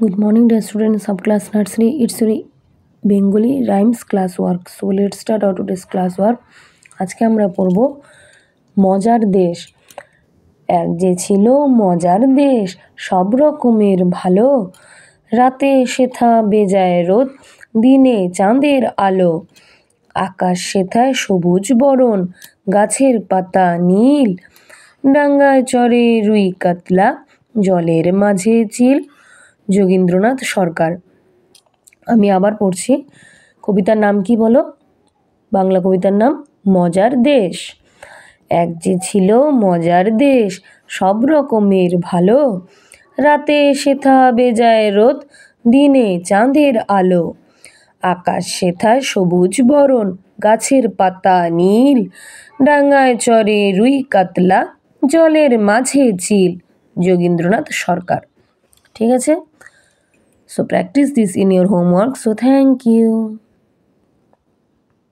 Good morning, dear students of class nursery. It's your Bengali rhymes class work. So let's start out today's class work. আজকে আমরা পড়ব মজার দেশ। এক যে ছিল মজার দেশ, সব রকমের ভালো, রাতে সেথা বেজায় রোদ, দিনে চাঁদের আলো, আকাশ সেথায় সবুজ বরণ, গাছের পাতা নীল, ডাঙ্গায় চড়ে রুই কাতলা, জলের মাঝে চিল। যোগীন্দ্রনাথ সরকার। আমি আবার পড়ছি, কবিতার নাম কি বলো? বাংলা কবিতার নাম মজার দেশ। এক যে ছিল মজার দেশ, সব রকমের ভালো, রাতে সেথা বেজায় রোদ, দিনে চাঁদের আলো, আকাশ সেথায় সবুজ বরণ, গাছের পাতা নীল, ডাঙ্গায় চড়ে রুই কাতলা, জলের মাঝে চিল। যোগীন্দ্রনাথ সরকার। ঠিক আছে? So practice this in your homework. So thank you.